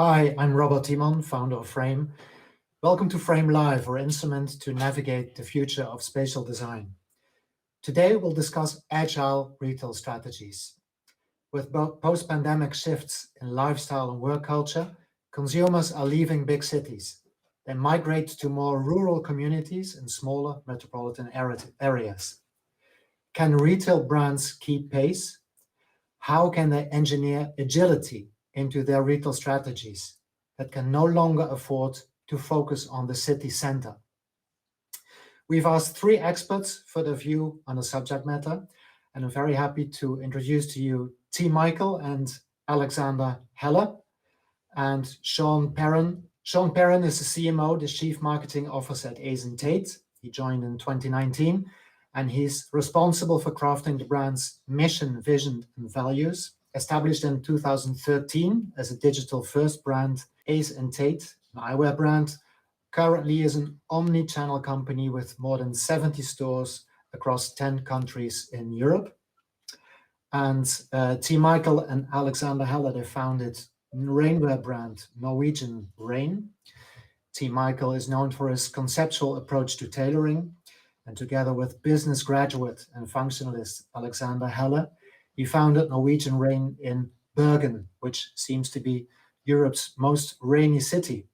Hi, I'm Robert Thiemann, founder of Frame. Welcome to Frame Live, our instrument to navigate the future of spatial design. Today, we'll discuss agile retail strategies. With post-pandemic shifts in lifestyle and work culture, consumers are leaving big cities. They migrate to more rural communities and smaller metropolitan areas. Can retail brands keep pace? How can they engineer agility into their retail strategies that can no longer afford to focus on the city center? We've asked 3 experts for their view on the subject matter, and I'm very happy to introduce to you T. Michael and Alexander Helle and Sean Perrin. Sean Perrin is the CMO, the Chief Marketing Officer at Ace Tate. He joined in 2019, and he's responsible for crafting the brand's mission, vision, and values. Established in 2013 as a digital-first brand, Ace Tate, an eyewear brand, currently is an omni-channel company with more than 70 stores across 10 countries in Europe. And T. Michael and Alexander Helle, they founded rainwear brand Norwegian Rain. T. Michael is known for his conceptual approach to tailoring, and together with business graduate and functionalist Alexander Helle, he founded Norwegian Rain in Bergen, which seems to be Europe's most rainy city.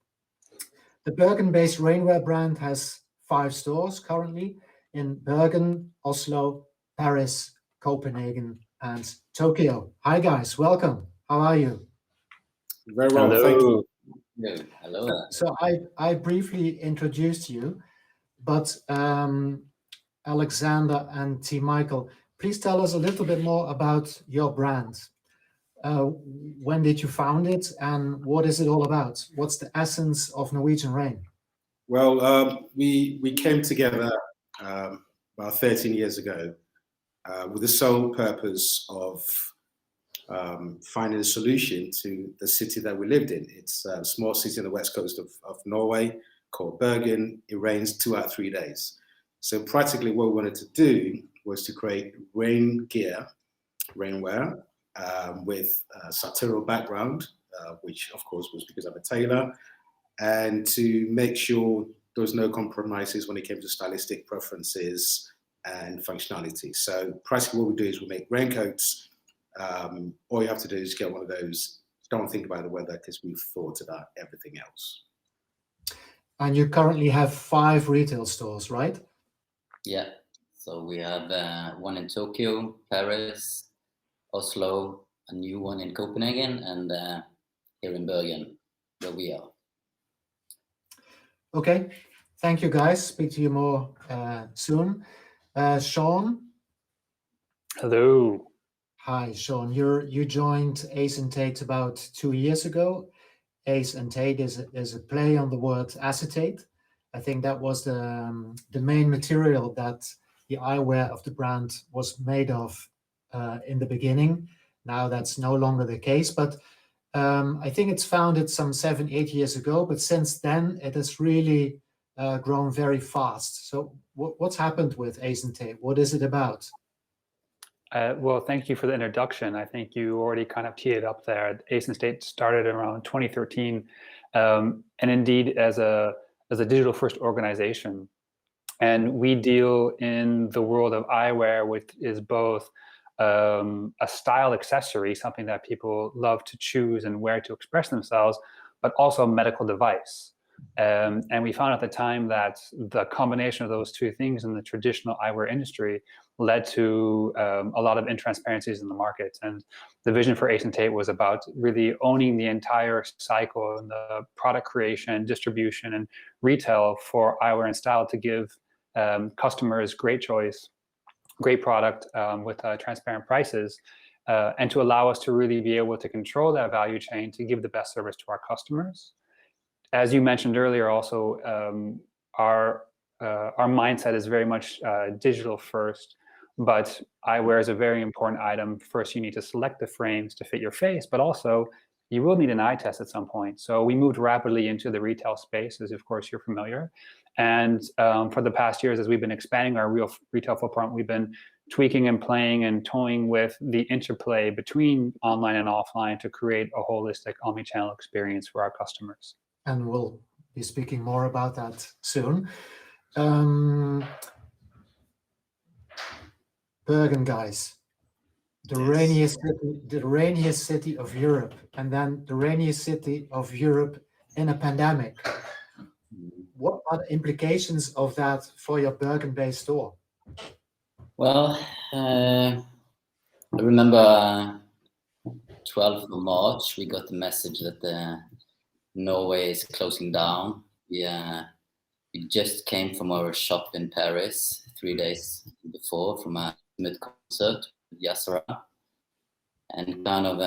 The Bergen-based rainwear brand has 5 stores currently in Bergen, Oslo, Paris, Copenhagen, and Tokyo. Hi guys, welcome. How are you? Very well, Hello. thank you. Yeah, hello. So I briefly introduced you, but Alexander and T. Michael, please tell us a little bit more about your brand. When did you found it, and what is it all about? What's the essence of Norwegian Rain? Well, we came together about 13 years ago with the sole purpose of finding a solution to the city that we lived in. It's a small city on the west coast of Norway called Bergen. It rains 2 out of 3 days. So practically what we wanted to do was to create rain gear, rainwear, with a sartorial background, which of course was because I'm a tailor, and to make sure there was no compromises when it came to stylistic preferences and functionality. So practically what we do is we make raincoats. All you have to do is get one of those. Don't think about the weather because we've thought about everything else. And you currently have 5 retail stores, right? Yeah, so we have one in Tokyo, Paris, Oslo, a new one in Copenhagen, and here in Bergen, where we are. Okay, thank you guys. Speak to you more soon. Sean? Hello. Hi, Sean. You joined Ace Tate about 2 years ago. Ace Tate is a play on the word acetate. I think that was the main material that the eyewear of the brand was made of in the beginning. Now that's no longer the case, but I think it's founded some 7-8 years ago, but since then it has really grown very fast. So what's happened with Ace Tate? What is it about? Well, thank you for the introduction. I think you already kind of teed it up there. Ace Tate started around 2013, and indeed as a digital-first organization. And we deal in the world of eyewear, which is both a style accessory, something that people love to choose and wear to express themselves, but also a medical device. And we found at the time that the combination of those 2 things in the traditional eyewear industry led to a lot of intransparencies in the market. And the vision for Ace Tate was about really owning the entire cycle and the product creation, distribution, and retail for eyewear and style to give customers great choice, great product with transparent prices, and to allow us to really be able to control that value chain to give the best service to our customers. As you mentioned earlier, also our mindset is very much digital first, but eyewear is a very important item. First, you need to select the frames to fit your face, but also you will need an eye test at some point. So we moved rapidly into the retail space, as of course you're familiar. And for the past years, as we've been expanding our real retail footprint, we've been tweaking and playing and toying with the interplay between online and offline to create a holistic omnichannel experience for our customers. And we'll be speaking more about that soon. Bergen, guys, the rainiest city of Europe, and then the rainiest city of Europe in a pandemic. What are the implications of that for your Bergen-based store? Well, I remember 12th of March, we got the message that Norway is closing down. We just came from our shop in Paris 3 days before from a mid-concert with Yasara, and kind of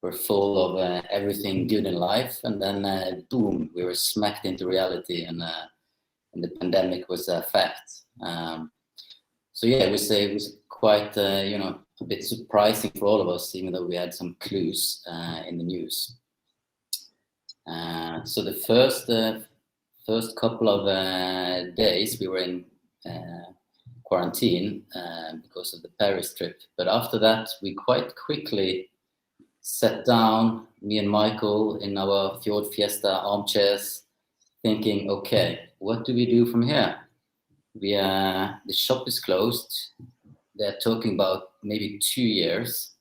we're full of everything good in life, and then boom, we were smacked into reality, and the pandemic was a fact. So yeah, it was quite a bit surprising for all of us, even though we had some clues in the news. So the first couple of days we were in quarantine because of the Paris trip. But after that, we quite quickly sat down, me and Michael, in our Fjord Fiesta armchairs, thinking, okay, what do we do from here? The shop is closed. They're talking about maybe 2 years.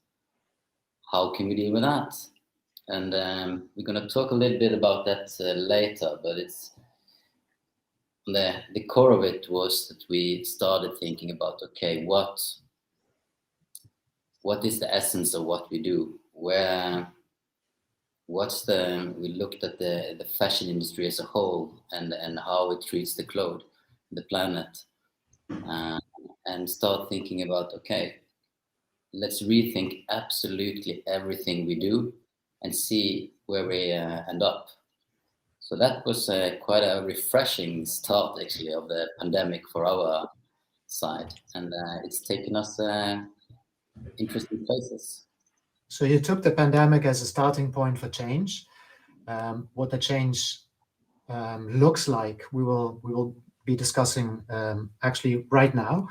How can we deal with that? And we're going to talk a little bit about that later, but it's the core of it was that we started thinking about, okay, what is the essence of what we do? We looked at the fashion industry as a whole and how it treats the planet, and start thinking about, okay, let's rethink absolutely everything we do and see where we end up. So that was quite a refreshing start, actually, of the pandemic for our side, and it's taken us interesting places. So you took the pandemic as a starting point for change. What the change looks like, we will be discussing actually right now.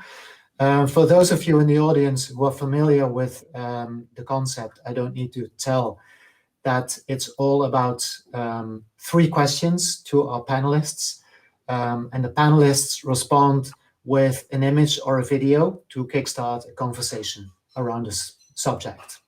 For those of you in the audience who are familiar with the concept, I don't need to tell that it's all about 3 questions to our panelists, and the panelists respond with an image or a video to kickstart a conversation around this subject.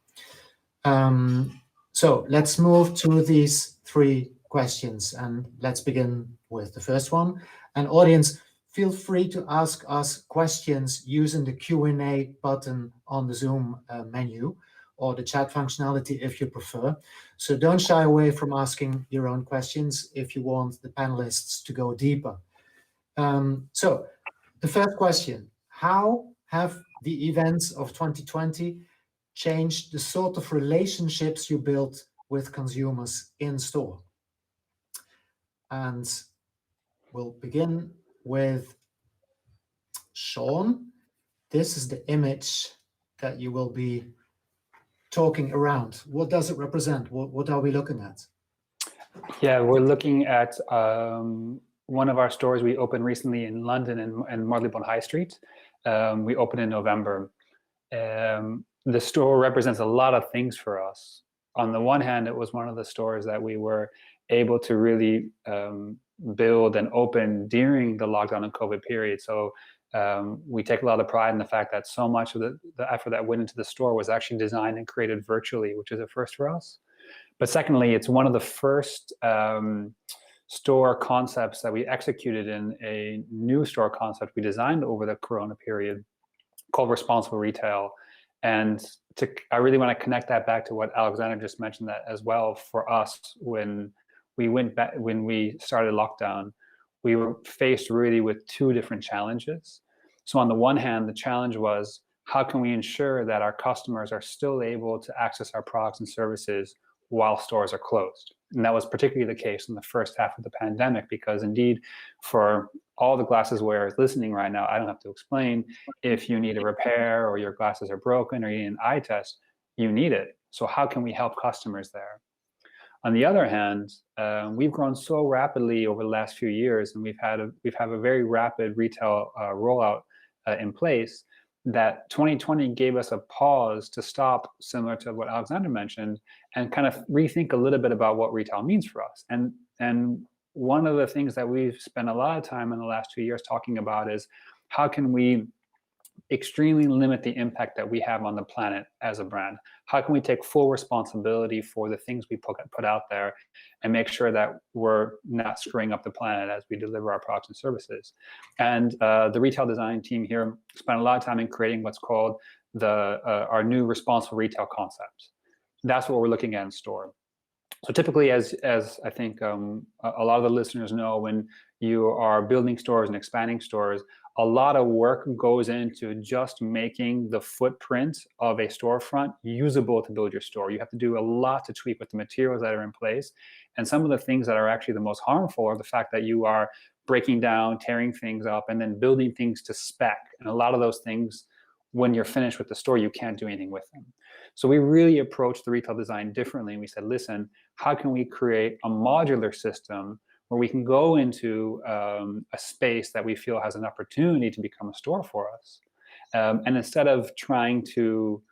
So let's move to these 3 questions, and let's begin with the first one. And audience, feel free to ask us questions using the Q&A button on the Zoom menu, or the chat functionality if you prefer. So don't shy away from asking your own questions if you want the panelists to go deeper. So the first question: how have the events of 2020 changed the sort of relationships you built with consumers in store? And we'll begin with Sean. This is the image that you will be talking around. What does it represent? What are we looking at? Yeah, we're looking at one of our stores we opened recently in London and Marylebone High Street. We opened in November. The store represents a lot of things for us. On the one hand, it was one of the stores that we were able to really build and open during the lockdown and COVID period. So we take a lot of pride in the fact that so much of the effort that went into the store was actually designed and created virtually, which is a first for us. But secondly, it's one of the first store concepts that we executed in a new store concept we designed over the Corona period called responsible retail. And I really want to connect that back to what Alexander just mentioned, that as well for us, when we started lockdown, we were faced really with 2 different challenges. So on the one hand, the challenge was, how can we ensure that our customers are still able to access our products and services while stores are closed? And that was particularly the case in the first half of the pandemic, because indeed, for all the glasses wearers listening right now, I don't have to explain, if you need a repair or your glasses are broken or you need an eye test, you need it. So how can we help customers there? On the other hand, we've grown so rapidly over the last few years, and we've had a very rapid retail rollout in place, that 2020 gave us a pause to stop, similar to what Alexander mentioned, and kind of rethink a little bit about what retail means for us. And one of the things that we've spent a lot of time in the last 2 years talking about is how can we extremely limit the impact that we have on the planet as a brand? How can we take full responsibility for the things we put out there and make sure that we're not screwing up the planet as we deliver our products and services? And the retail design team here spent a lot of time in creating what's called our new responsible retail concept. That's what we're looking at in store. So typically, as I think a lot of the listeners know, when you are building stores and expanding stores, a lot of work goes into just making the footprint of a storefront usable to build your store. You have to do a lot to tweak with the materials that are in place. And some of the things that are actually the most harmful are the fact that you are breaking down, tearing things up, and then building things to spec. And a lot of those things, when you're finished with the store, you can't do anything with them. So we really approached the retail design differently. And we said, listen, how can we create a modular system where we can go into a space that we feel has an opportunity to become a store for us? And instead of trying to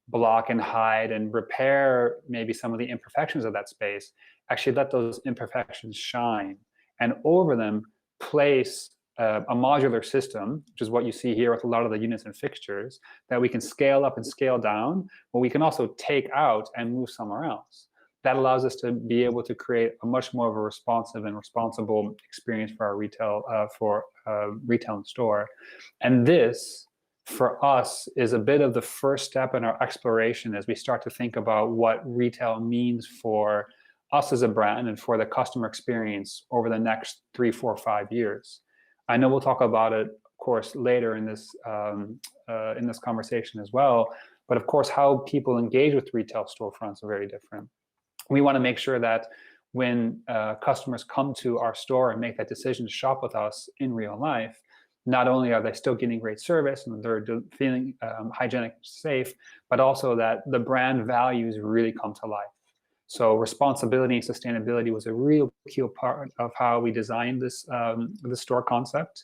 block and hide and repair maybe some of the imperfections of that space, actually let those imperfections shine, and over them place a modular system, which is what you see here with a lot of the units and fixtures, that we can scale up and scale down, but we can also take out and move somewhere else. That allows us to be able to create a much more of a responsive and responsible experience for our retail, retail and store. And this, for us, is a bit of the first step in our exploration as we start to think about what retail means for us as a brand and for the customer experience over the next 3, 4, 5 years. I know we'll talk about it, of course, later in this conversation as well. But of course, how people engage with retail storefronts are very different. We want to make sure that when customers come to our store and make that decision to shop with us in real life, not only are they still getting great service and they're feeling hygienic, safe, but also that the brand values really come to life. So responsibility and sustainability was a real key part of how we designed this the store concept.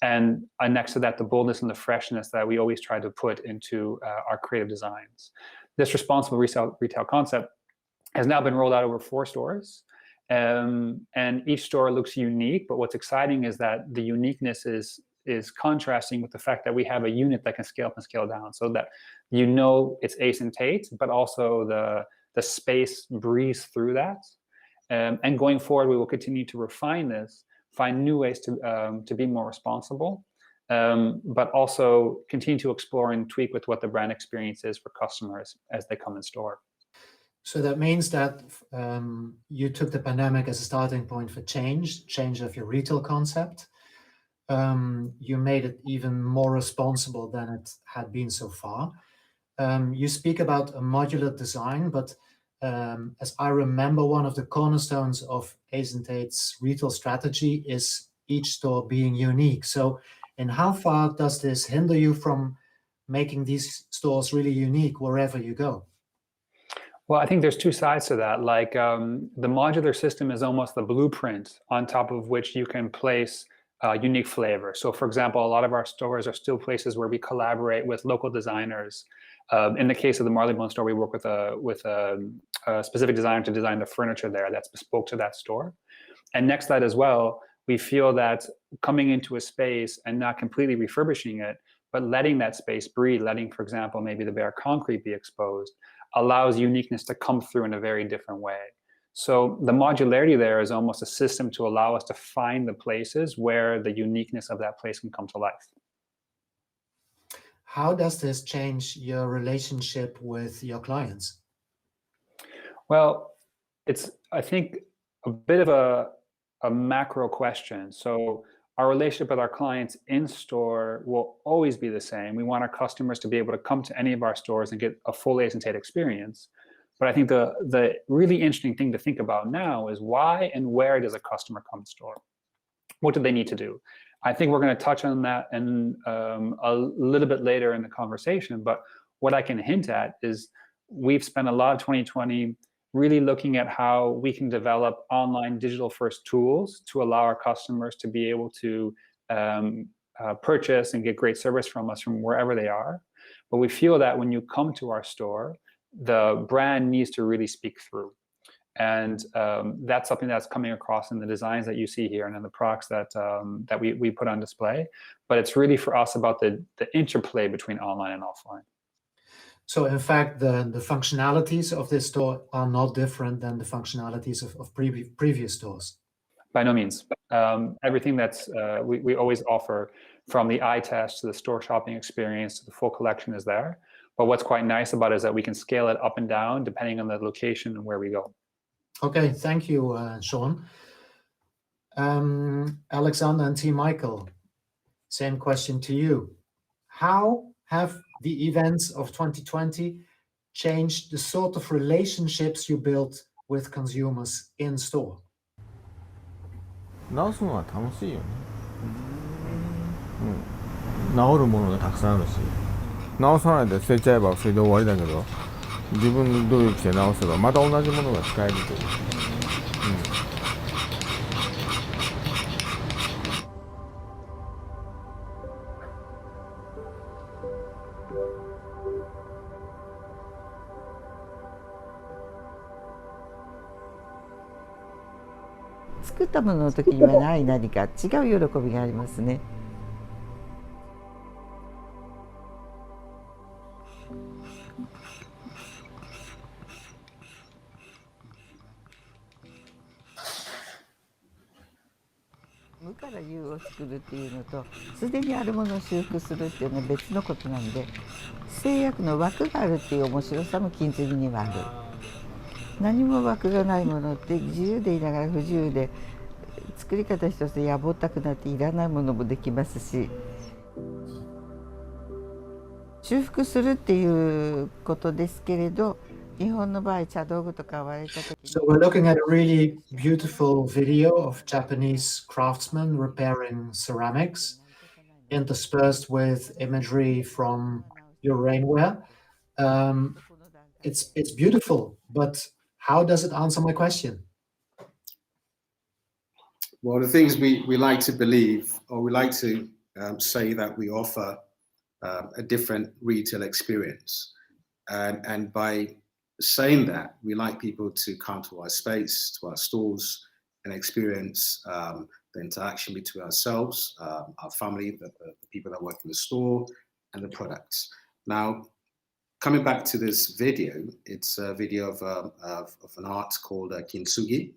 And next to that, the boldness and the freshness that we always try to put into our creative designs. This responsible retail concept has now been rolled out over 4 stores. And each store looks unique, but what's exciting is that the uniqueness is contrasting with the fact that we have a unit that can scale up and scale down, so that you know it's Ace and Tate, but also the space breathes through that. And going forward, we will continue to refine this, find new ways to be more responsible, but also continue to explore and tweak with what the brand experience is for customers as they come in store. So that means that you took the pandemic as a starting point for change of your retail concept. You made it even more responsible than it had been so far. You speak about a modular design, but as I remember, one of the cornerstones of Ace Tate's retail strategy is each store being unique. So in how far does this hinder you from making these stores really unique wherever you go? Well, I think there's 2 sides to that. Like the modular system is almost the blueprint on top of which you can place unique flavor. So for example, a lot of our stores are still places where we collaborate with local designers. In the case of the Marleybone store, we work with a specific designer to design the furniture there that's bespoke to that store. And next to that as well, we feel that coming into a space and not completely refurbishing it, but letting that space breathe, letting, for example, maybe the bare concrete be exposed, allows uniqueness to come through in a very different way. So the modularity there is almost a system to allow us to find the places where the uniqueness of that place can come to life. How does this change your relationship with your clients? Well, it's, I think, a bit of a macro question. So our relationship with our clients in store will always be the same. We want our customers to be able to come to any of our stores and get a full Ace Tate experience. But I think the really interesting thing to think about now is why and where does a customer come to store? What do they need to do? I think we're going to touch on that in a little bit later in the conversation. But what I can hint at is we've spent a lot of 2020 really looking at how we can develop online digital first tools to allow our customers to be able to purchase and get great service from us from wherever they are. But we feel that when you come to our store, the brand needs to really speak through. And that's something that's coming across in the designs that you see here and in the products that we put on display. But it's really for us about the interplay between online and offline. So in fact, the functionalities of this store are not different than the functionalities of previous stores. By no means. Everything that's we always offer, from the eye test to the store shopping experience to the full collection, is there. But what's quite nice about it is that we can scale it up and down depending on the location and where we go. Okay, thank you, Sean. Alexander and T. Michael, same question to you. How have the events of 2020 changed the sort of relationships you built with consumers in store? 直すのは楽しいよね。直るものがたくさんあるし、直さないで捨てちゃえばそれで終わりだけど、自分で努力して直せばまた同じものが使えるという。作ったものの時にはない何か違う喜びがありますね。無から有を作るっていうのと、すでにあるものを修復するっていうのは別のことなんで、制約の枠があるっていう面白さも金継ぎにはある。何も枠がないものって自由でいながら不自由で、作り方一つでやぼったくなっていらないものもできますし、修復するっていうことですけれど、日本の場合茶道具とか割れた時に。So we're looking at a really beautiful video of Japanese craftsmen repairing ceramics, interspersed with imagery from your rainwear. It's beautiful, but how does it answer my question? Well, the things we like to believe, or we like to say that we offer a different retail experience. And by saying that, we like people to come to our space, to our stores, and experience the interaction between ourselves, our family, the people that work in the store, and the products. Now, coming back to this video, it's a video of an art called Kinsugi,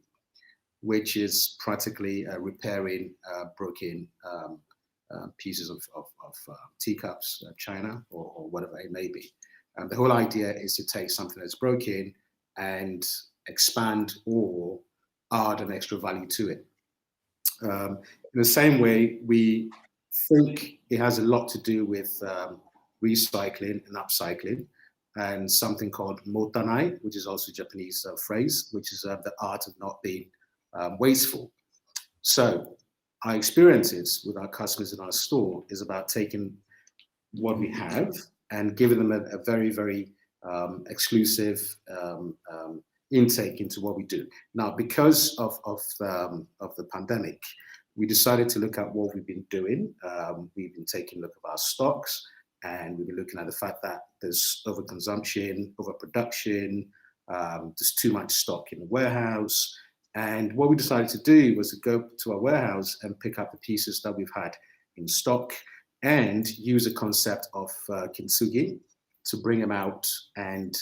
which is practically repairing broken pieces of teacups, china, or whatever it may be. And the whole idea is to take something that's broken and expand or add an extra value to it. In the same way, we think it has a lot to do with recycling and upcycling, and something called motanai, which is also a Japanese phrase, which is the art of not being wasteful. So our experiences with our customers in our store is about taking what we have and giving them a very, very exclusive intake into what we do. Now, because of the pandemic, we decided to look at what we've been doing. We've been taking a look at our stocks, and we've been looking at the fact that there's overconsumption, overproduction, there's too much stock in the warehouse. And what we decided to do was to go to our warehouse and pick up the pieces that we've had in stock and use a concept of Kinsugi to bring them out and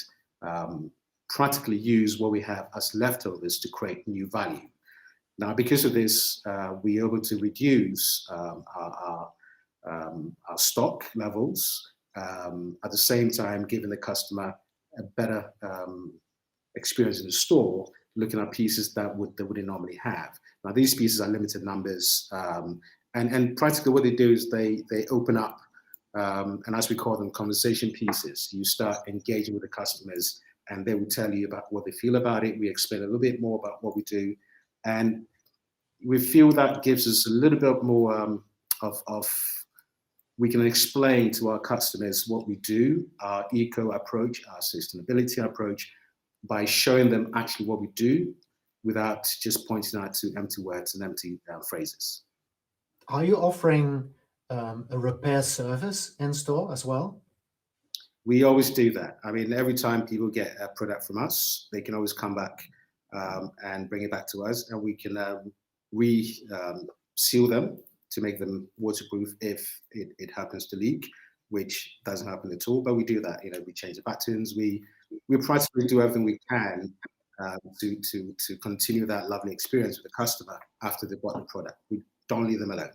practically use what we have as leftovers to create new value. Now, because of this, we're able to reduce our stock levels, at the same time giving the customer a better experience in the store, looking at pieces that they wouldn't normally have. Now, these pieces are limited numbers, and practically what they do is they open up, and as we call them, conversation pieces. You start engaging with the customers, and they will tell you about what they feel about it. We explain a little bit more about what we do, and we feel that gives us a little bit more we can explain to our customers what we do, our eco approach, our sustainability approach, by showing them actually what we do without just pointing out to empty words and empty phrases. Are you offering a repair service in store as well? We always do that. I mean, every time people get a product from us, they can always come back and bring it back to us, and we can seal them to make them waterproof if it happens to leak, which doesn't happen at all. But we do that. We change the patterns. We practically do everything we can to continue that lovely experience with the customer after they bought the product. We don't leave them alone.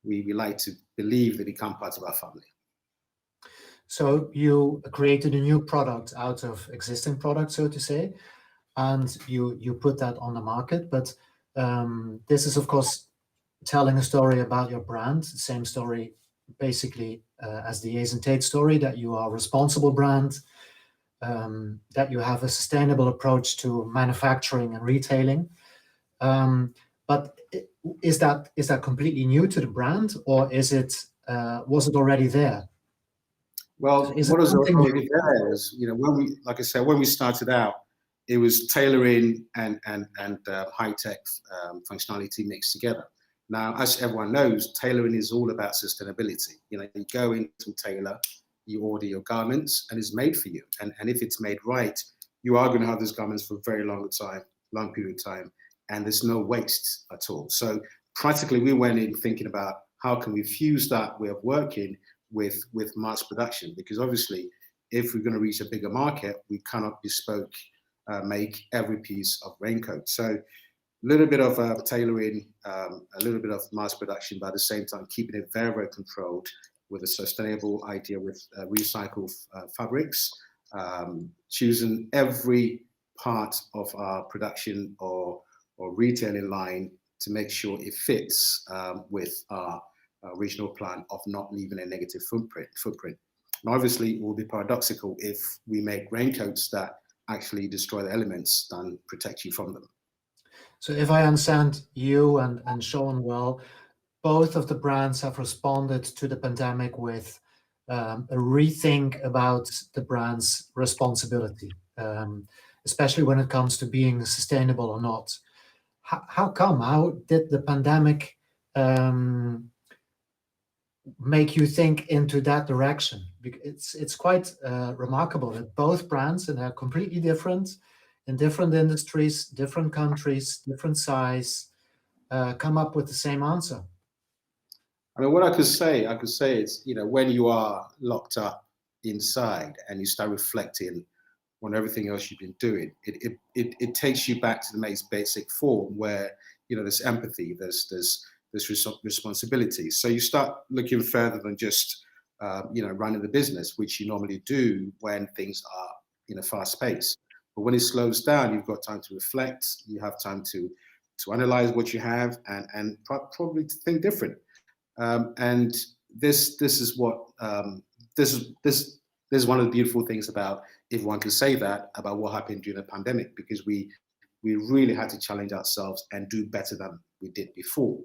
We like to believe they become part of our family. So you created a new product out of existing products, so to say, and you put that on the market. But this is, of course, telling a story about your brand. Same story, basically, as the Ace Tate story, that you are a responsible brand, that you have a sustainable approach to manufacturing and retailing. But is that completely new to the brand, or was it already there? Well, So what was already there was, when we started out, it was tailoring and high-tech functionality mixed together. Now, as everyone knows, tailoring is all about sustainability. You go into a tailor, you order your garments, and it's made for you. And if it's made right, you are going to have those garments for a very long period of time, and there's no waste at all. So practically, we went in thinking about how can we fuse that way of working with mass production, because obviously, if we're going to reach a bigger market, we cannot bespoke make every piece of raincoat. So a little bit of tailoring, a little bit of mass production, but at the same time keeping it very, very controlled with a sustainable idea with recycled fabrics, choosing every part of our production or retailing line to make sure it fits with our original plan of not leaving a negative footprint. And obviously, it will be paradoxical if we make raincoats that actually destroy the elements than protect you from them. So if I understand you and Sean well, both of the brands have responded to the pandemic with a rethink about the brand's responsibility, especially when it comes to being sustainable or not. How come? How did the pandemic make you think into that direction? It's quite remarkable that both brands, and they're completely different in different industries, different countries, different size, come up with the same answer. I mean, what I could say is, when you are locked up inside and you start reflecting on everything else you've been doing, it takes you back to the most basic form where, there's empathy, there's responsibility. So you start looking further than just, running the business, which you normally do when things are in a fast pace. But when it slows down, you've got time to reflect, you have time to analyze what you have and probably to think different. And this is what this is one of the beautiful things about, if one can say that, about what happened during the pandemic, because we really had to challenge ourselves and do better than we did before.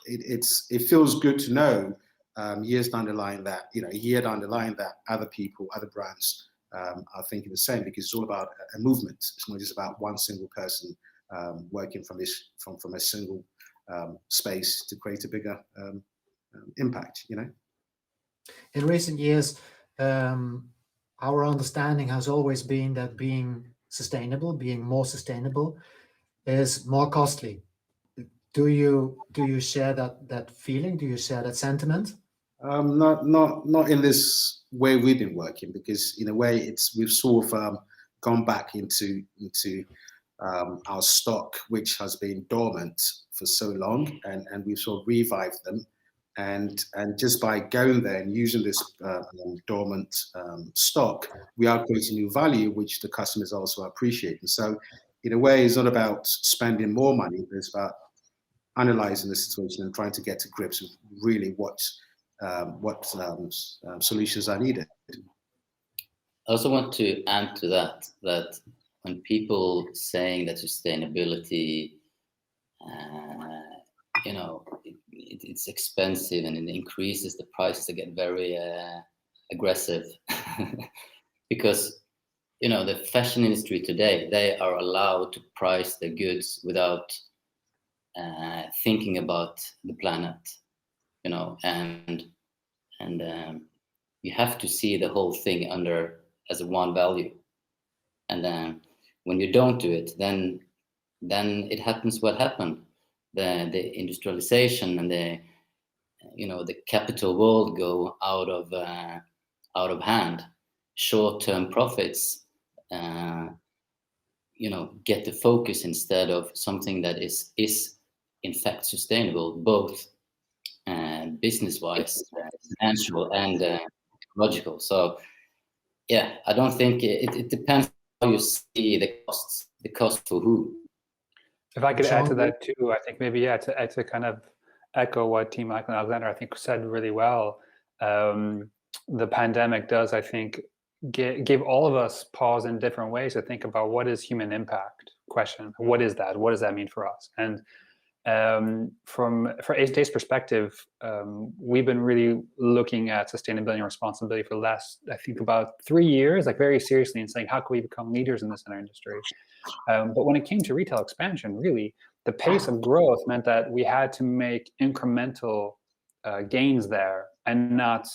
It feels good to know years down the line that, a year down the line, that other people, other brands are thinking the same, because it's all about a movement. It's not just about one single person working from a single space to create a bigger impact. In recent years, our understanding has always been that being more sustainable, is more costly. Do you share that feeling? Do you share that sentiment? Not in this way we've been working, because in a way we've sort of gone back into our stock, which has been dormant for so long, and we've sort of revived them. And just by going there and using this dormant stock, we are creating new value, which the customers also appreciate. And so, in a way, it's not about spending more money, but it's about analyzing the situation and trying to get to grips with really what solutions are needed. I also want to add to that when people saying that sustainability, it's expensive and it increases the prices, they get very aggressive because the fashion industry today, they are allowed to price their goods without thinking about the planet. you know, and you have to see the whole thing as one value. And when you don't do it, then it happens what happened. The industrialization and the capital world go out of hand. Short-term profits, get the focus instead of something that is in fact sustainable, both business-wise, financial, and ecological. So, yeah, I don't think it depends how you see the costs. The cost for who? If I could add to that too, I think maybe to kind of echo what Team Michael and Alexander I think said really well. The pandemic does, I think, give all of us pause in different ways to think about what is human impact question. What is that? What does that mean for us? And for Ace Tate's perspective, we've been really looking at sustainability and responsibility for the last, I think, about 3 years, like very seriously, and saying, how can we become leaders in this in our industry? But when it came to retail expansion, really, the pace of growth meant that we had to make incremental gains there and not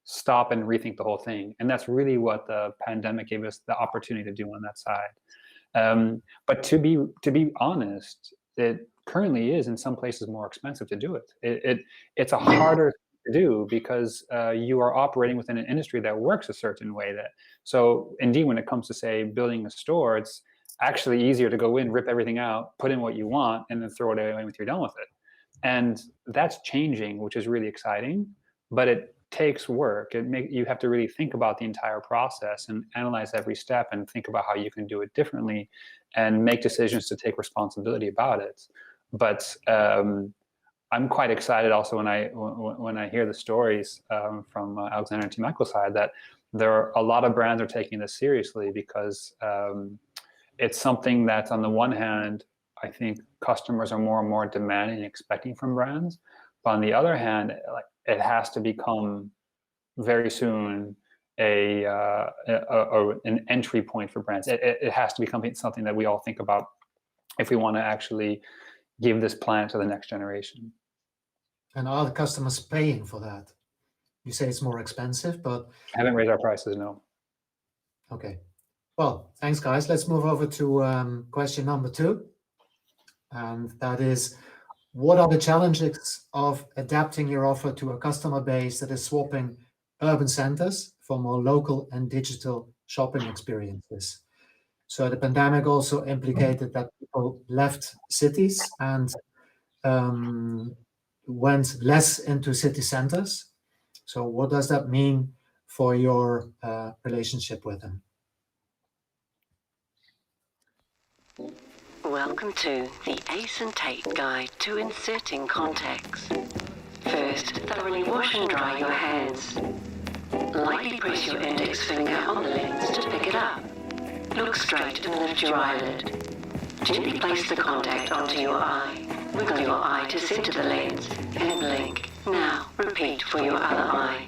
stop and rethink the whole thing. And that's really what the pandemic gave us the opportunity to do on that side. But to be honest, it currently is in some places more expensive to do it. It's a harder thing to do because you are operating within an industry that works a certain way. So indeed, when it comes to, say, building a store, it's actually easier to go in, rip everything out, put in what you want, and then throw it away when you're done with it. And that's changing, which is really exciting, but it takes work. You have to really think about the entire process and analyze every step and think about how you can do it differently and make decisions to take responsibility about it. But I'm quite excited also when I hear the stories from Alexander and Team Michael's side that there are a lot of brands are taking this seriously because it's something that, on the one hand, I think customers are more and more demanding and expecting from brands. But on the other hand, it has to become very soon an entry point for brands. It has to become something that we all think about if we want to actually give this planet to the next generation. And are the customers paying for that? You say it's more expensive, but I haven't raised our prices, no. Okay. Well, thanks, guys. Let's move over to question number 2. And that is, what are the challenges of adapting your offer to a customer base that is swapping urban centers for more local and digital shopping experiences? So the pandemic also implicated that people left cities and went less into city centers. So what does that mean for your relationship with them? Welcome to the Ace Tate Guide to Inserting Context. First, thoroughly wash and dry your hands. Lightly press your index finger on the lens to pick it up. Look straight and lift your eyelid. Gently place the contact onto your eye. Wiggle your eye to center the lens and blink. Now, repeat for your other eye.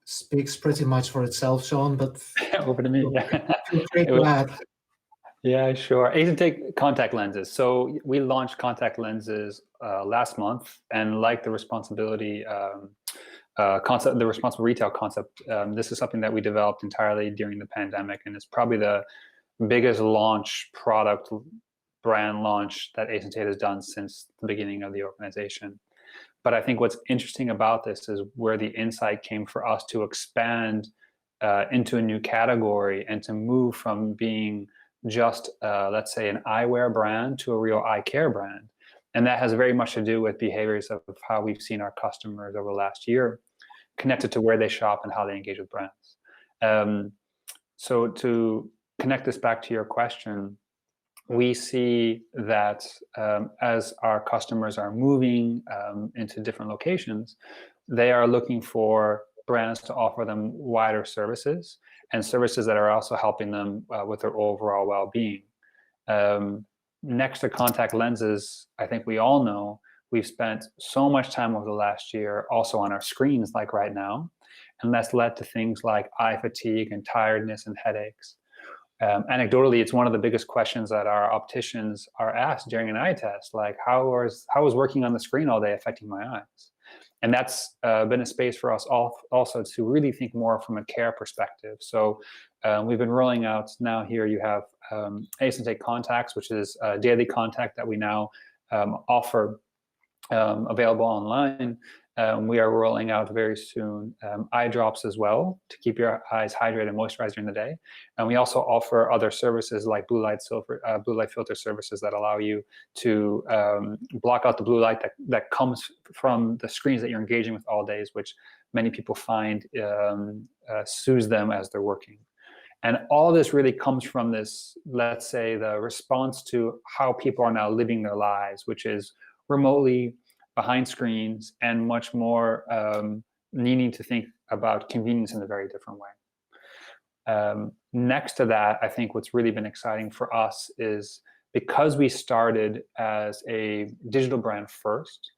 Speaks pretty much for itself, Sean, but over to me. feel free to add. Yeah, sure. Ace Tate contact lenses. So we launched contact lenses last month, and like the responsibility concept, the responsible retail concept, this is something that we developed entirely during the pandemic, and it's probably the biggest brand launch that Ace Tate has done since the beginning of the organization. But I think what's interesting about this is where the insight came for us to expand into a new category and to move from being just, let's say, an eyewear brand to a real eye care brand. And that has very much to do with behaviors of how we've seen our customers over the last year, connected to where they shop and how they engage with brands. So to connect this back to your question, we see that as our customers are moving into different locations, they are looking for brands to offer them wider services and services that are also helping them with their overall well-being. Next to contact lenses, I think we all know we've spent so much time over the last year also on our screens, like right now, and that's led to things like eye fatigue and tiredness and headaches. Anecdotally, it's one of the biggest questions that our opticians are asked during an eye test, like how is working on the screen all day affecting my eyes? And that's been a space for us also to really think more from a care perspective. So we've been rolling out, now here you have Ace Tate Contacts, which is a daily contact that we now offer available online. We are rolling out very soon eye drops as well to keep your eyes hydrated and moisturized during the day. And we also offer other services like blue light filter services that allow you to block out the blue light that comes from the screens that you're engaging with all days, which many people find soothes them as they're working. And all this really comes from this, let's say, the response to how people are now living their lives, which is remotely, behind screens, and much more needing to think about convenience in a very different way. Next to that, I think what's really been exciting for us is because we started as a digital brand first,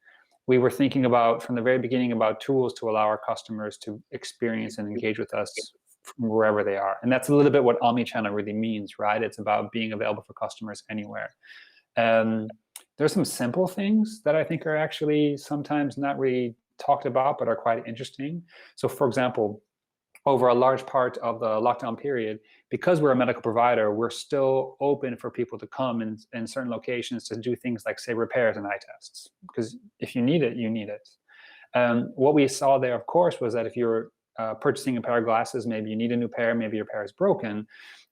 we were thinking about, from the very beginning, about tools to allow our customers to experience and engage with us from wherever they are. And that's a little bit what omnichannel really means, right? It's about being available for customers anywhere. There's some simple things that I think are actually sometimes not really talked about, but are quite interesting. So for example, over a large part of the lockdown period, because we're a medical provider, we're still open for people to come in certain locations to do things like, say, repairs and eye tests. Because if you need it, you need it. What we saw there, of course, was that if you're purchasing a pair of glasses, maybe you need a new pair, maybe your pair is broken,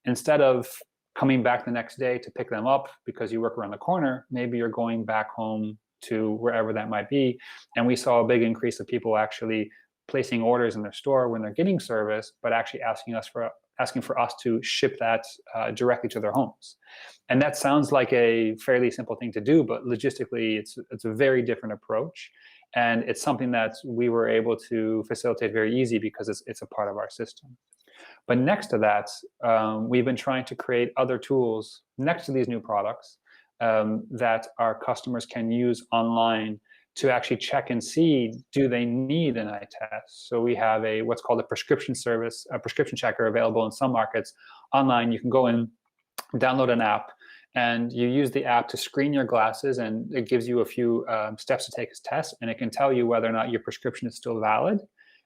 instead of coming back the next day to pick them up because you work around the corner, maybe you're going back home to wherever that might be. And we saw a big increase of people actually placing orders in their store when they're getting service, but actually asking for us to ship that directly to their homes. And that sounds like a fairly simple thing to do, but logistically, it's a very different approach. And it's something that we were able to facilitate very easy because it's a part of our system. But next to that, we've been trying to create other tools next to these new products that our customers can use online to actually check and see, do they need an eye test? So we have what's called a prescription service, a prescription checker available in some markets online. You can go in, download an app, and you use the app to screen your glasses, and it gives you a few steps to take a test, and it can tell you whether or not your prescription is still valid.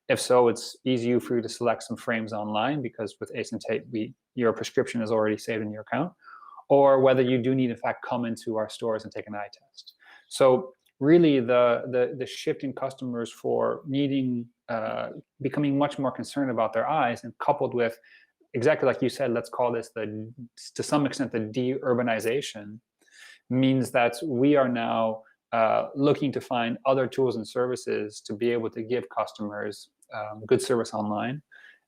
If so, it's easy for you to select some frames online because with Ace Tate, your prescription is already saved in your account, or whether you do need, in fact, come into our stores and take an eye test. So really the shift in customers for needing, becoming much more concerned about their eyes, and coupled with, exactly like you said, let's call this to some extent, the de-urbanization, means that we are now looking to find other tools and services to be able to give customers good service online,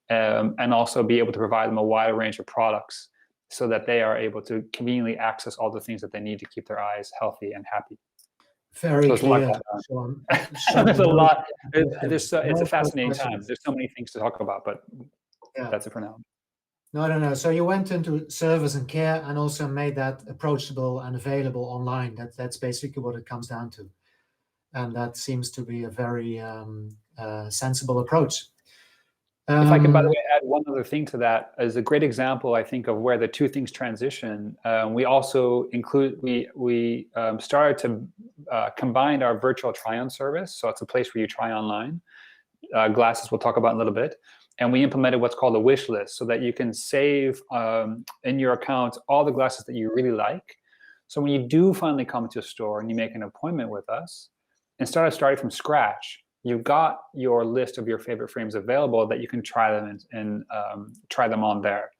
and also be able to provide them a wider range of products so that they are able to conveniently access all the things that they need to keep their eyes healthy and happy. Very so clear, Sean. There's a lot. It's a fascinating time. There's so many things to talk about, but yeah. That's it for now. No. So you went into service and care and also made that approachable and available online. That's basically what it comes down to. And that seems to be a very sensible approach. If I can, by the way, add one other thing to that, as a great example, I think, of where the two things transition. We also we started to combine our virtual try-on service. So it's a place where you try online glasses. We'll talk about in a little bit. And we implemented what's called a wish list, so that you can save in your account all the glasses that you really like. So when you do finally come to a store and you make an appointment with us, instead of starting from scratch, you've got your list of your favorite frames available that you can try them and try them on there.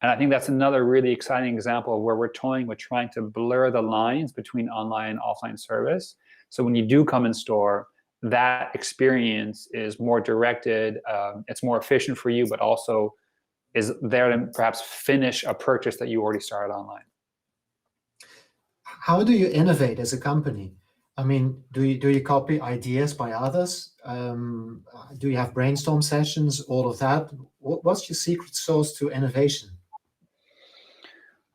And I think that's another really exciting example of where we're toying with trying to blur the lines between online and offline service. So when you do come in store, that experience is more directed, it's more efficient for you, but also is there to perhaps finish a purchase that you already started online. How do you innovate as a company? I mean, do you copy ideas by others? Do you have brainstorm sessions, all of that? What's your secret sauce to innovation?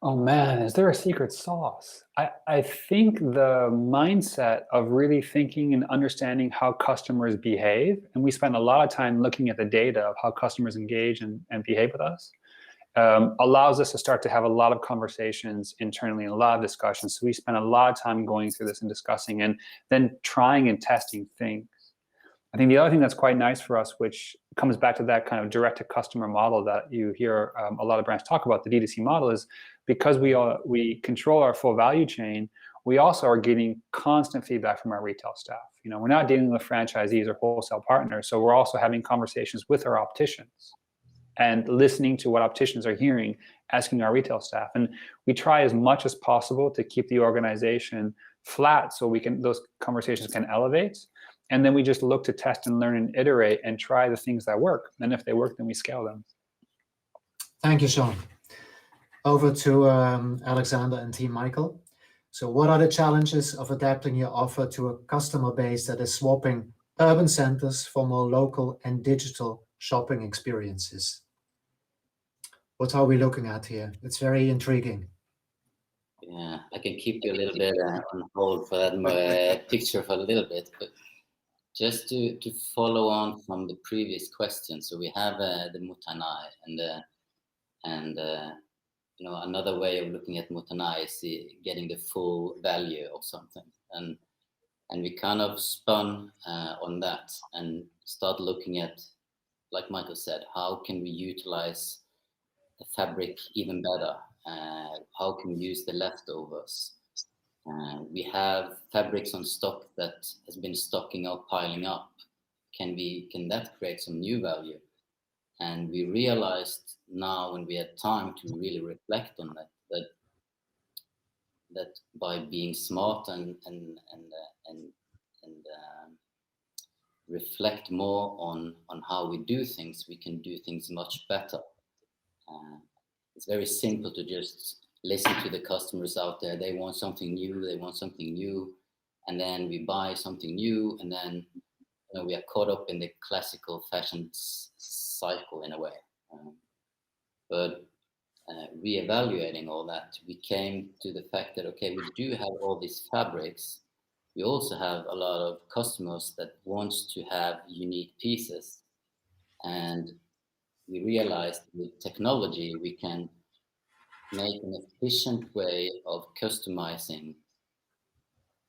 Oh man, is there a secret sauce? I think the mindset of really thinking and understanding how customers behave, and we spend a lot of time looking at the data of how customers engage and behave with us, allows us to start to have a lot of conversations internally and a lot of discussions. So we spend a lot of time going through this and discussing and then trying and testing things. I think the other thing that's quite nice for us, which comes back to that kind of direct-to-customer model that you hear a lot of brands talk about, the D2C model, is because we control our full value chain, we also are getting constant feedback from our retail staff. You know, we're not dealing with franchisees or wholesale partners, so we're also having conversations with our opticians and listening to what opticians are hearing, asking our retail staff. And we try as much as possible to keep the organization flat so those conversations can elevate. And then we just look to test and learn and iterate and try the things that work. And if they work, then we scale them. Thank you, Sean. Over to Alexander and Team Michael. So what are the challenges of adapting your offer to a customer base that is swapping urban centers for more local and digital shopping experiences? What are we looking at here? It's very intriguing. Yeah, I can keep you a little bit on hold for that picture for a little bit, but just to follow on from the previous question. So we have the Mutanai, and you know, another way of looking at Mutanai is getting the full value of something, and we kind of spun on that and start looking at, like Michael said, how can we utilize the fabric even better? How can we use the leftovers? We have fabrics on stock that has been stocking up, piling up. Can that create some new value? And we realized now, when we had time to really reflect on that by being smart and reflect more on how we do things, we can do things much better. It's very simple to just listen to the customers out there. They want something new, and then we buy something new, and then we are caught up in the classical fashion cycle in a way. But reevaluating all that, we came to the fact that, okay, we do have all these fabrics. We also have a lot of customers that wants to have unique pieces, and we realized with technology we can make an efficient way of customizing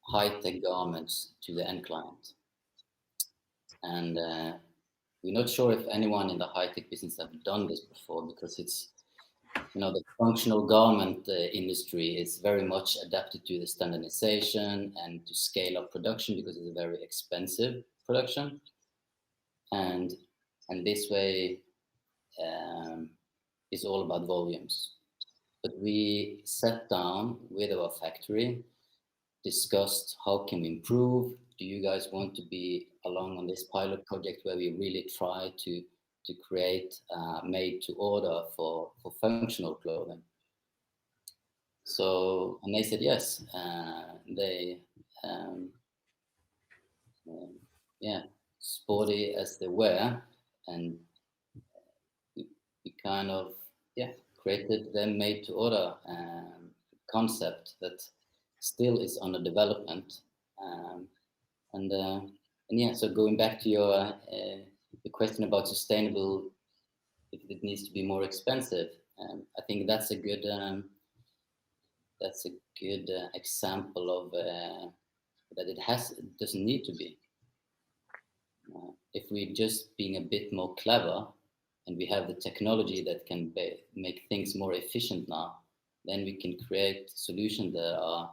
high-tech garments to the end client. And we're not sure if anyone in the high-tech business have done this before, because it's, the functional garment industry is very much adapted to the standardization and to scale up production, because it's a very expensive production. And this way is all about volumes. But we sat down with our factory, discussed how can we improve. Do you guys want to be along on this pilot project where we really try to create made to order for functional clothing? So, and they said yes. Sporty as they were, and we kind of created the made to order concept that still is under development. So going back to your the question about sustainable, if it needs to be more expensive, I think that's a good example of that it doesn't need to be. If we're just being a bit more clever, and we have the technology that can make things more efficient now, then we can create solutions that are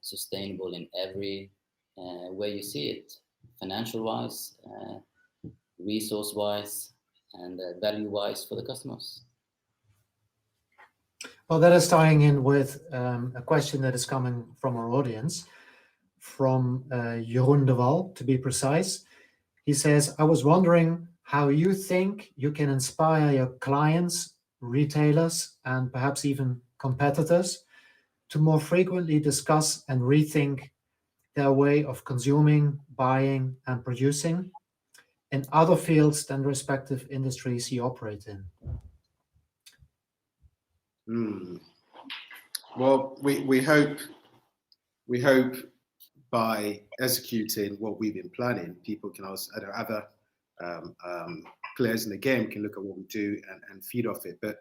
sustainable in every way you see it, financial-wise, resource-wise, and value-wise for the customers. Well, that is tying in with a question that is coming from our audience, from Jeroen de Wal, to be precise. He says, I was wondering how you think you can inspire your clients, retailers, and perhaps even competitors to more frequently discuss and rethink their way of consuming, buying, and producing in other fields than the respective industries you operate in. Well, we hope by executing what we've been planning, people can also, other players in the game can look at what we do and feed off it. But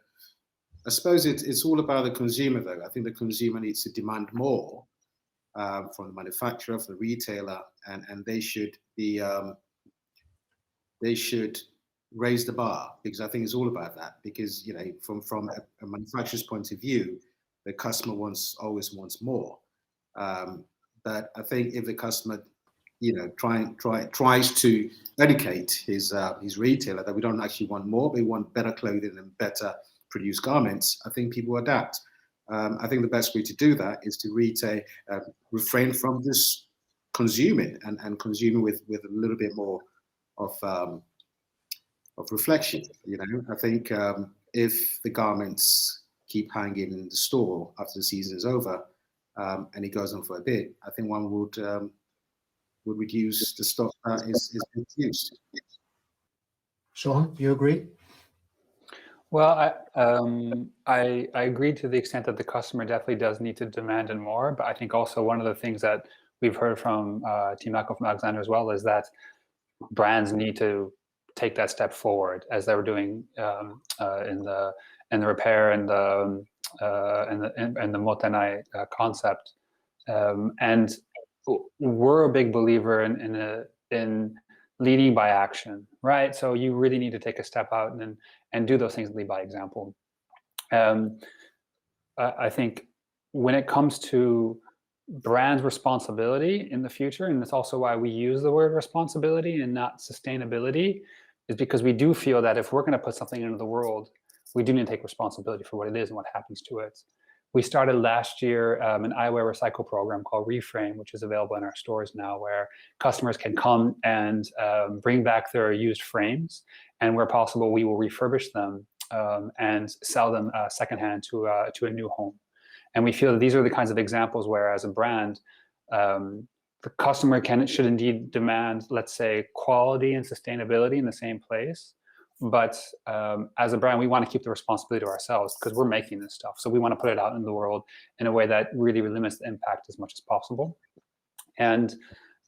I suppose it's all about the consumer, though. I think the consumer needs to demand more from the manufacturer, from the retailer, and they should be they should raise the bar, because I think it's all about that. Because from a manufacturer's point of view, the customer always wants more. But I think if the customer tries to educate his retailer that we don't actually want more, we want better clothing and better produced garments, I think people adapt. I think the best way to do that is to refrain from just consuming and consuming with a little bit more of reflection. I think if the garments keep hanging in the store after the season is over, and it goes on for a bit, I think one would reduce the stock that is used. Sean, you agree? Well, I agree to the extent that the customer definitely does need to demand and more, but I think also one of the things that we've heard from Team Echo, from Alexander as well, is that brands need to take that step forward, as they were doing in the repair and the motenai concept. And we're a big believer in leading by action, right? So you really need to take a step out and do those things, lead by example. I think when it comes to brand responsibility in the future, and that's also why we use the word responsibility and not sustainability, is because we do feel that if we're going to put something into the world, we do need to take responsibility for what it is and what happens to it. We started last year an Eyewear recycle program called Reframe, which is available in our stores now, where customers can come and bring back their used frames, and where possible, we will refurbish them and sell them secondhand to a new home. And we feel that these are the kinds of examples where, as a brand, the customer should indeed demand, let's say, quality and sustainability in the same place. But as a brand, we want to keep the responsibility to ourselves, because we're making this stuff. So we want to put it out into the world in a way that really limits the impact as much as possible. And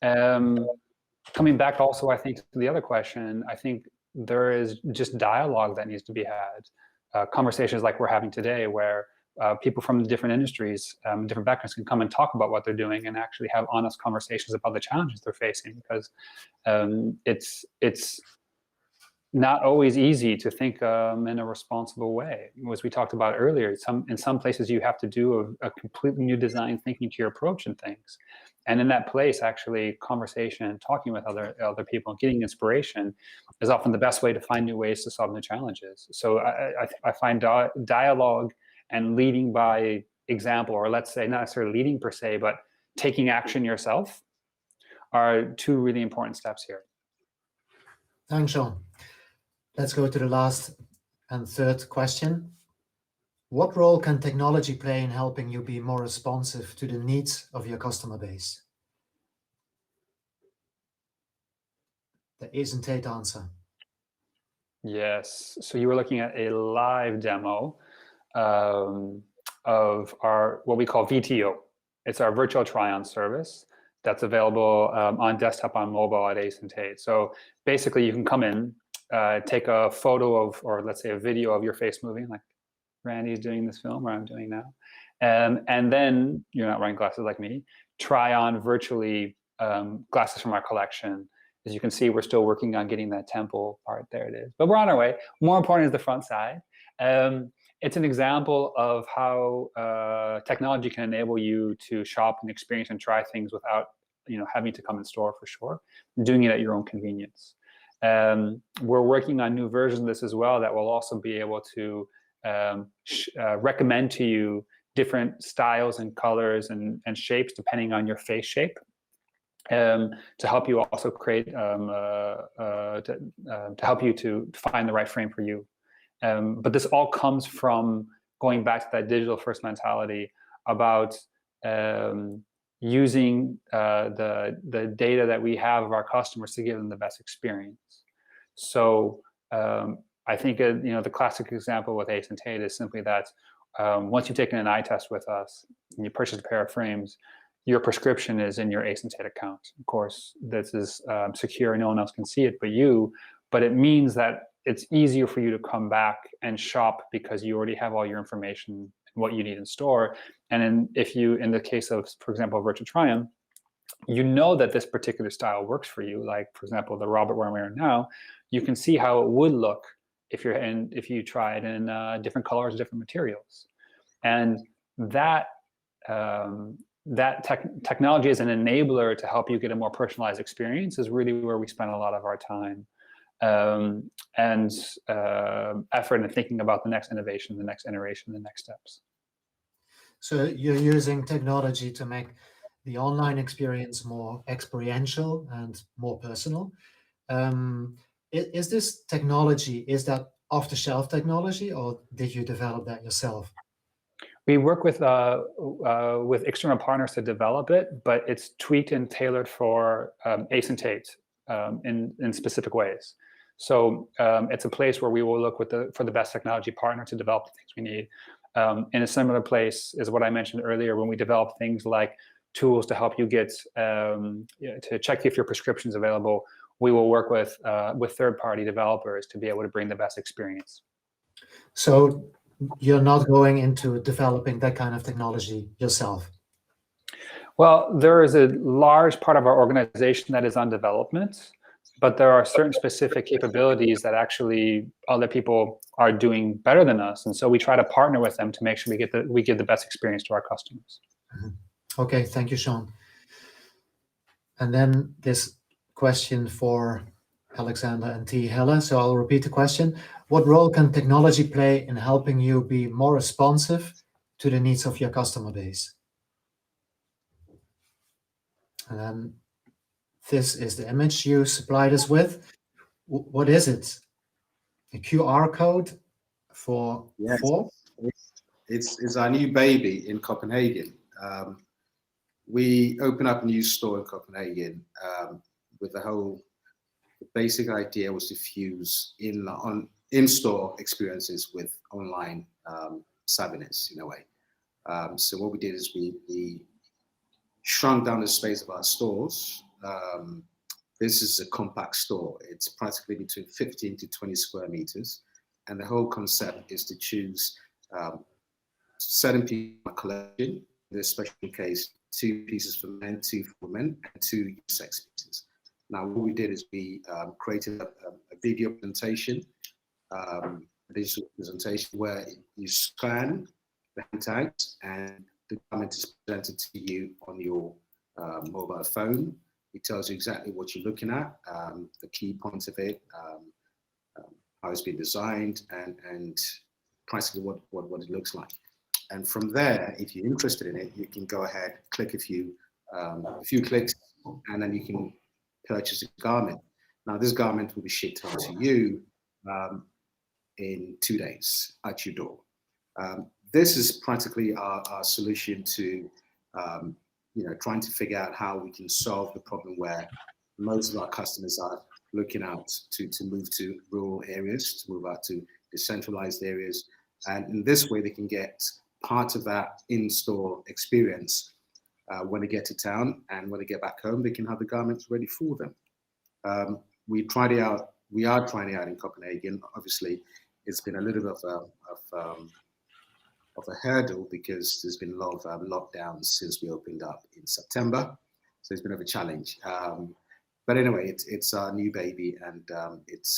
coming back also, I think, to the other question, I think there is just dialogue that needs to be had. Conversations like we're having today, where people from different industries, different backgrounds, can come and talk about what they're doing and actually have honest conversations about the challenges they're facing, because it's not always easy to think in a responsible way. As we talked about earlier, in some places you have to do a completely new design thinking to your approach and things. And in that place, actually, conversation, talking with other people, and getting inspiration is often the best way to find new ways to solve new challenges. So I find dialogue and leading by example, or let's say not necessarily leading per se, but taking action yourself, are two really important steps here. Thanks, Sean. Let's go to the last and third question. What role can technology play in helping you be more responsive to the needs of your customer base? The Ace Tate answer. Yes. So you were looking at a live demo of our, what we call VTO. It's our virtual try-on service that's available on desktop, on mobile at Ace Tate. So basically, you can come in, take a photo of, or let's say a video of your face moving, like Randy's doing this film, or I'm doing now. And then, you're not wearing glasses like me, try on virtually glasses from our collection. As you can see, we're still working on getting that temple part. There it is. But we're on our way. More important is the front side. It's an example of how technology can enable you to shop and experience and try things without having to come in store, for sure, doing it at your own convenience. We're working on new versions of this as well that will also be able to recommend to you different styles and colors and shapes depending on your face shape, to help you also create, to help you to find the right frame for you. But this all comes from going back to that digital first mentality about using the data that we have of our customers to give them the best experience. So I think the classic example with Ace Tate is simply that once you've taken an eye test with us and you purchase a pair of frames, your prescription is in your Ace Tate account. Of course, this is secure, no one else can see it but you. But it means that it's easier for you to come back and shop because you already have all your information and what you need in store. And in the case of, for example, virtual try-on, you know that this particular style works for you. Like, for example, the Robert we're wearing now, you can see how it would look if you try it in different colors, different materials. And that technology as an enabler to help you get a more personalized experience is really where we spend a lot of our time and effort in thinking about the next innovation, the next iteration, the next steps. So you're using technology to make the online experience more experiential and more personal. Is this technology, is that off-the-shelf technology, or did you develop that yourself? We work with external partners to develop it, but it's tweaked and tailored for Ace and Tate in specific ways. So it's a place where we will look for the best technology partner to develop the things we need. In a similar place is what I mentioned earlier when we develop things like tools to help you get to check if your prescription's available. We will work with third-party developers to be able to bring the best experience. So you're not going into developing that kind of technology yourself? Well, there is a large part of our organization that is on development, but there are certain specific capabilities that actually other people are doing better than us, and so we try to partner with them to make sure we give the best experience to our customers. Mm-hmm. Okay, thank you, Sean. And then this question for Alexander and T. Helle. So I'll repeat the question. What role can technology play in helping you be more responsive to the needs of your customer base? And then this is the image you supplied us with. What is it? A QR code for Yes. four? It's our new baby in Copenhagen. We opened up a new store in Copenhagen with the basic idea was to fuse in-store experiences with online savviness in a way. So what we did is we shrunk down the space of our stores. This is a compact store. It's practically between 15 to 20 square meters. And the whole concept is to choose certain pieces of collection, in this special case, 2 pieces for men, 2 for women, and 2 unisex pieces. Now, what we did is we created a video presentation, a digital presentation where you scan the hand tags and the garment is presented to you on your mobile phone. It tells you exactly what you're looking at, the key points of it, how it's been designed, and practically what it looks like. And from there, if you're interested in it, you can go ahead, click a few clicks, and then you can purchase a garment. Now, this garment will be shipped out to you in 2 days at your door. This is practically our solution to trying to figure out how we can solve the problem where most of our customers are looking out to move to rural areas, to move out to decentralized areas. And in this way, they can get part of that in-store experience when they get to town, and when they get back home, they can have the garments ready for them. We tried it out. We are trying it out in Copenhagen. Obviously, it's been a little bit of a hurdle because there's been a lot of lockdowns since we opened up in September. So it's been a challenge. But anyway, it's our new baby, and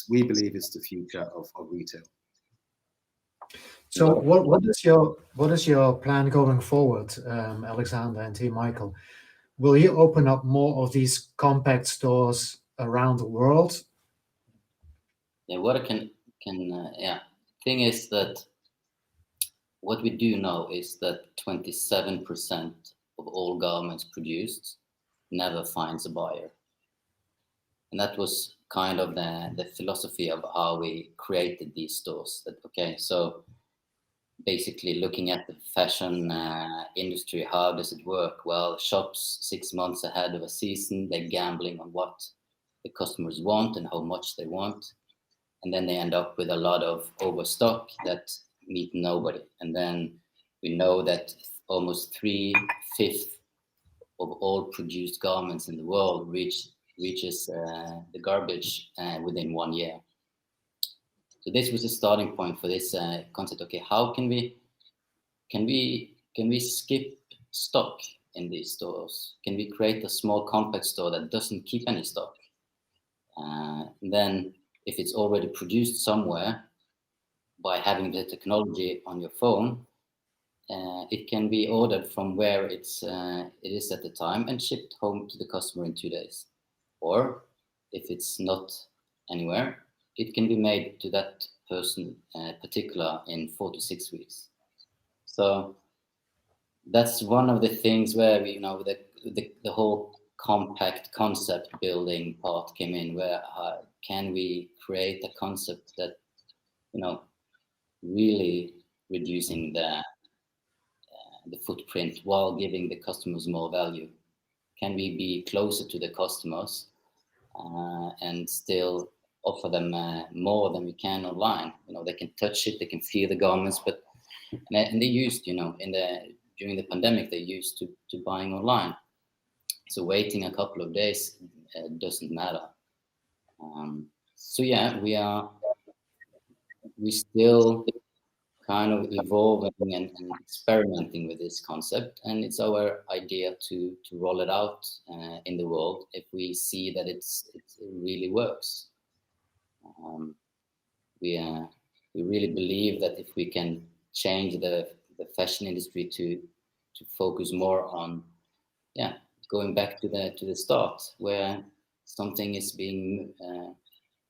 we believe it's the future of retail. So what is your plan going forward, Alexander and T. Michael? Will you open up more of these compact stores around the world? Yeah, what I can thing is that what we do know is that 27% of all garments produced never finds a buyer. And that was kind of the philosophy of how we created these stores. That, okay, so basically looking at the fashion industry, how does it work? Well, shops 6 months ahead of a season, they're gambling on what the customers want and how much they want. And then they end up with a lot of overstock that meet nobody. And then we know that almost 3/5 of all produced garments in the world reaches the garbage within 1 year. this was a starting point for this concept. Okay, how can we skip stock in these stores? Can we create a small compact store that doesn't keep any stock? Then, if it's already produced somewhere, by having the technology on your phone, it can be ordered from where it is at the time and shipped home to the customer in 2 days. Or if it's not anywhere, it can be made to that person particular in 4 to 6 weeks. So that's one of the things where we, the whole compact concept building part came in, where can we create a concept that, really reducing the footprint while giving the customers more value? Can we be closer to the customers and still offer them more than we can online? They can touch it, they can feel the garments, and they used, during the pandemic, they used to buying online. So waiting a couple of days doesn't matter. So yeah, we still kind of evolving and experimenting with this concept, and it's our idea to roll it out in the world if we see that it really works. We really believe that if we can change the fashion industry to focus more on going back to the start, where something is being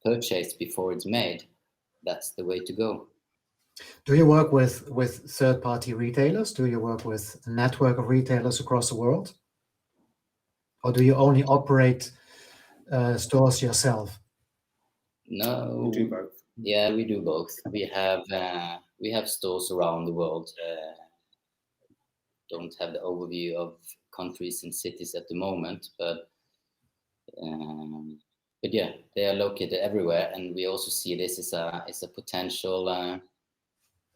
purchased before it's made, that's the way to go. Do you work with third-party retailers? Do you work with a network of retailers across the world? Or do you only operate stores yourself? No. We do both. Yeah, we do both. We have stores around the world. Don't have the overview of countries and cities at the moment, but yeah, they are located everywhere, and we also see this as a potential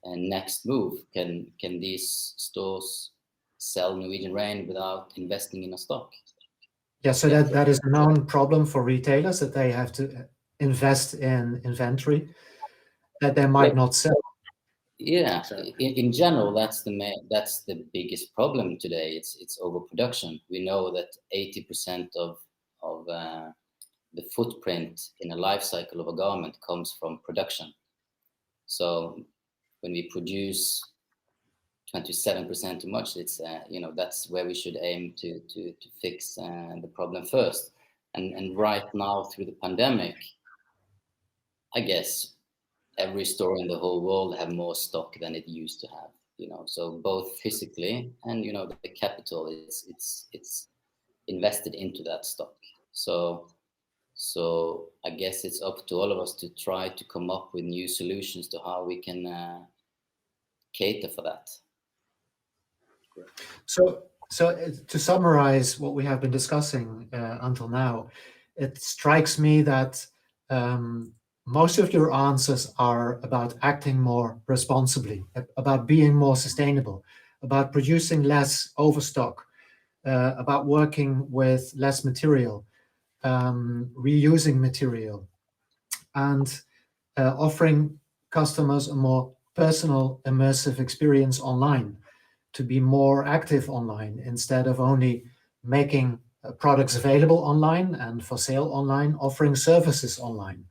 next move. Can these stores sell Norwegian rain without investing in a stock? Yeah, so that is a known problem for retailers, that they have to invest in inventory that they might not sell. Yeah, in general, that's the biggest problem today. It's overproduction. We know that 80% of the footprint in a life cycle of a garment comes from production. So when we produce 27% too much, it's that's where we should aim to fix the problem first. And right now, through the pandemic, I guess every store in the whole world have more stock than it used to have. So both physically and the capital it's invested into that stock. So I guess it's up to all of us to try to come up with new solutions to how we can cater for that. So to summarize what we have been discussing until now, it strikes me that most of your answers are about acting more responsibly, about being more sustainable, about producing less overstock, about working with less material, reusing material, and offering customers a more personal, immersive experience online, to be more active online instead of only making products available online and for sale online, offering services online.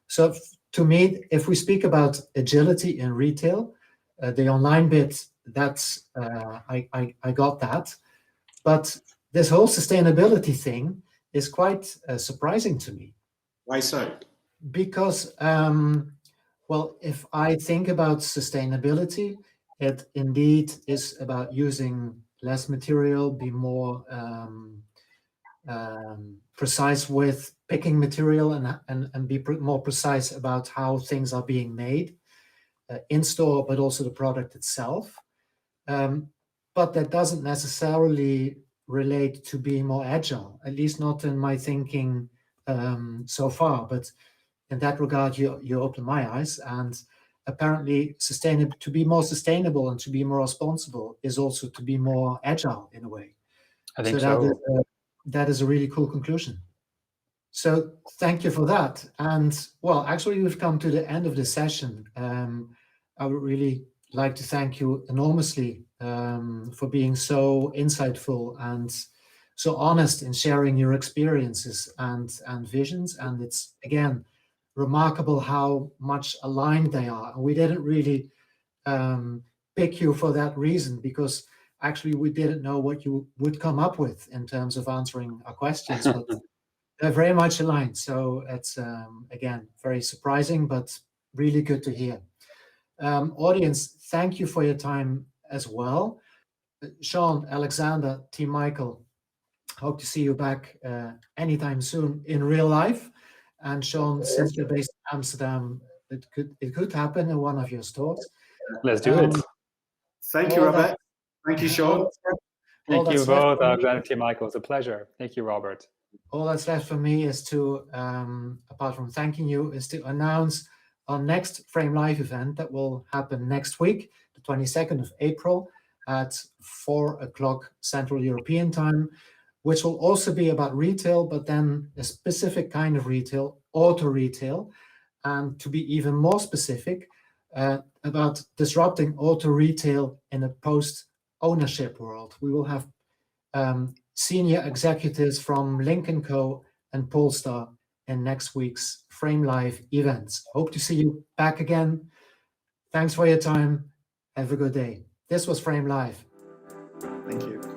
So to me, if we speak about agility in retail, the online bit, that's I got that. But this whole sustainability thing is quite surprising to me. Why so? Because, well, if I think about sustainability, it indeed is about using less material, be more precise with picking material, and be more precise about how things are being made in store, but also the product itself. But that doesn't necessarily relate to being more agile, at least not in my thinking so far. But in that regard, you opened my eyes, and apparently to be more sustainable and to be more responsible is also to be more agile in a way. I think so. That is a really cool conclusion. So thank you for that. And well, actually, we've come to the end of the session. I would really like to thank you enormously for being so insightful and so honest in sharing your experiences and visions. And it's, again, remarkable how much aligned they are. And we didn't really pick you for that reason, because actually we didn't know what you would come up with in terms of answering our questions, but they're very much aligned. So it's, again, very surprising, but really good to hear. Audience, thank you for your time as well. Sean, Alexander, Team Michael, hope to see you back anytime soon in real life. And Sean, since you're based in Amsterdam, it could happen in one of your stores. Let's do it. Thank you, Robert. Thank you, Sean. Thank you both, Alexander and Team Michael. It's a pleasure. Thank you, Robert. All that's left for me is to, apart from thanking you, is to announce our next Frame Live event that will happen next week, the 22nd of April at 4 o'clock Central European time, which will also be about retail, but then a specific kind of retail, auto retail, and to be even more specific, about disrupting auto retail in a post-ownership world. We will have senior executives from Lynk & Co. and Polestar in next week's Frame Live events. Hope to see you back again. Thanks for your time. Have a good day. This was Frame Live. Thank you.